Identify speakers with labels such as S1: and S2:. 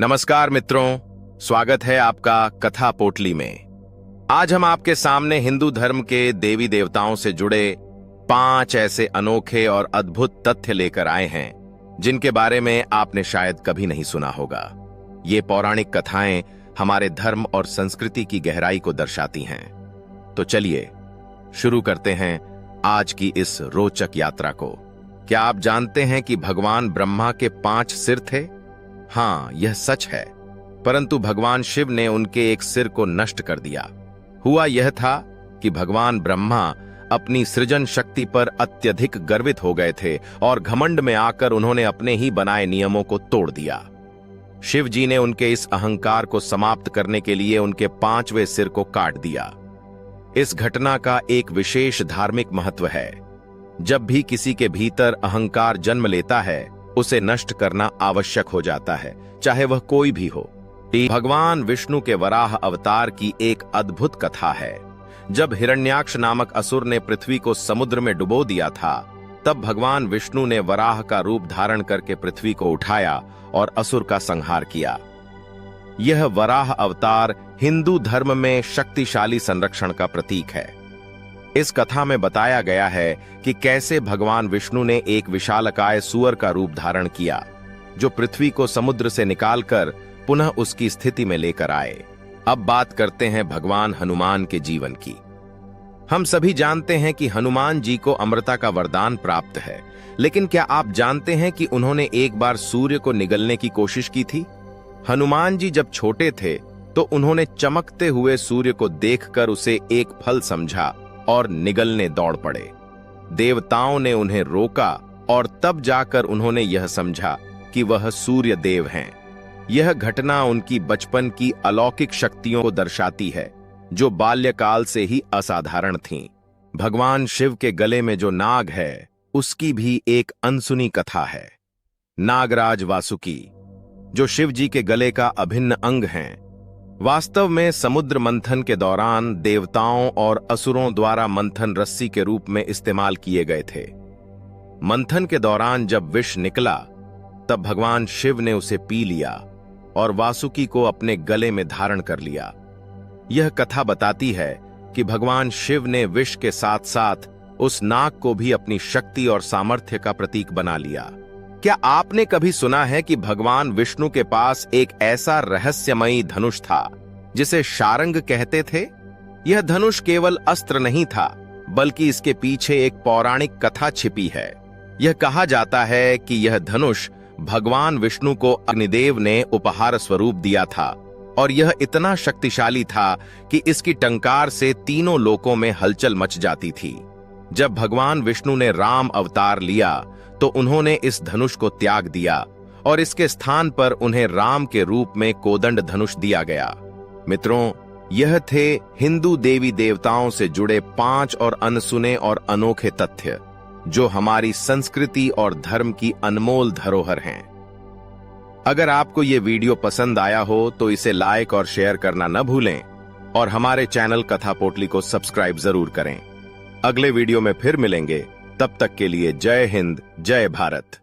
S1: नमस्कार मित्रों, स्वागत है आपका कथा पोटली में। आज हम आपके सामने हिंदू धर्म के देवी देवताओं से जुड़े 5 ऐसे अनोखे और अद्भुत तथ्य लेकर आए हैं जिनके बारे में आपने शायद कभी नहीं सुना होगा। ये पौराणिक कथाएं हमारे धर्म और संस्कृति की गहराई को दर्शाती हैं। तो चलिए शुरू करते हैं आज की इस रोचक यात्रा को। क्या आप जानते हैं कि भगवान ब्रह्मा के 5 सिर थे? हाँ, यह सच है, परंतु भगवान शिव ने उनके एक सिर को नष्ट कर दिया। हुआ यह था कि भगवान ब्रह्मा अपनी सृजन शक्ति पर अत्यधिक गर्वित हो गए थे और घमंड में आकर उन्होंने अपने ही बनाए नियमों को तोड़ दिया। शिव जी ने उनके इस अहंकार को समाप्त करने के लिए उनके 5वें सिर को काट दिया। इस घटना का एक विशेष धार्मिक महत्व है। जब भी किसी के भीतर अहंकार जन्म लेता है, उसे नष्ट करना आवश्यक हो जाता है, चाहे वह कोई भी हो। भगवान विष्णु के वराह अवतार की एक अद्भुत कथा है। जब हिरण्याक्ष नामक असुर ने पृथ्वी को समुद्र में डुबो दिया था, तब भगवान विष्णु ने वराह का रूप धारण करके पृथ्वी को उठाया और असुर का संहार किया। यह वराह अवतार हिंदू धर्म में शक्तिशाली संरक्षण का प्रतीक है। इस कथा में बताया गया है कि कैसे भगवान विष्णु ने एक विशालकाय सूअर का रूप धारण किया, जो पृथ्वी को समुद्र से निकालकर पुनः उसकी स्थिति में लेकर आए। अब बात करते हैं भगवान हनुमान के जीवन की। हम सभी जानते हैं कि हनुमान जी को अमरता का वरदान प्राप्त है, लेकिन क्या आप जानते हैं कि उन्होंने एक बार सूर्य को निगलने की कोशिश की थी? हनुमान जी जब छोटे थे तो उन्होंने चमकते हुए सूर्य को देखकर उसे एक फल समझा और निगलने दौड़ पड़े। देवताओं ने उन्हें रोका और तब जाकर उन्होंने यह समझा कि वह सूर्य देव हैं। यह घटना उनकी बचपन की अलौकिक शक्तियों को दर्शाती है, जो बाल्यकाल से ही असाधारण थीं। भगवान शिव के गले में जो नाग है, उसकी भी एक अनसुनी कथा है। नागराज वासुकी, जो शिव जी के गले का अभिन्न अंग हैं, वास्तव में समुद्र मंथन के दौरान देवताओं और असुरों द्वारा मंथन रस्सी के रूप में इस्तेमाल किए गए थे। मंथन के दौरान जब विष निकला, तब भगवान शिव ने उसे पी लिया और वासुकी को अपने गले में धारण कर लिया। यह कथा बताती है कि भगवान शिव ने विष के साथ साथ उस नाग को भी अपनी शक्ति और सामर्थ्य का प्रतीक बना लिया। क्या आपने कभी सुना है कि भगवान विष्णु के पास एक ऐसा रहस्यमयी धनुष था जिसे शारंग कहते थे? यह धनुष केवल अस्त्र नहीं था, बल्कि इसके पीछे एक पौराणिक कथा छिपी है। यह कहा जाता है कि यह धनुष भगवान विष्णु को अग्निदेव ने उपहार स्वरूप दिया था और यह इतना शक्तिशाली था कि इसकी टंकार से तीनों लोकों में हलचल मच जाती थी। जब भगवान विष्णु ने राम अवतार लिया तो उन्होंने इस धनुष को त्याग दिया और इसके स्थान पर उन्हें राम के रूप में कोदंड धनुष दिया गया। मित्रों, यह थे हिंदू देवी देवताओं से जुड़े 5 और अनसुने और अनोखे तथ्य, जो हमारी संस्कृति और धर्म की अनमोल धरोहर हैं। अगर आपको ये वीडियो पसंद आया हो तो इसे लाइक और शेयर करना न भूलें और हमारे चैनल कथा पोटली को सब्सक्राइब जरूर करें। अगले वीडियो में फिर मिलेंगे। तब तक के लिए जय हिंद, जय भारत।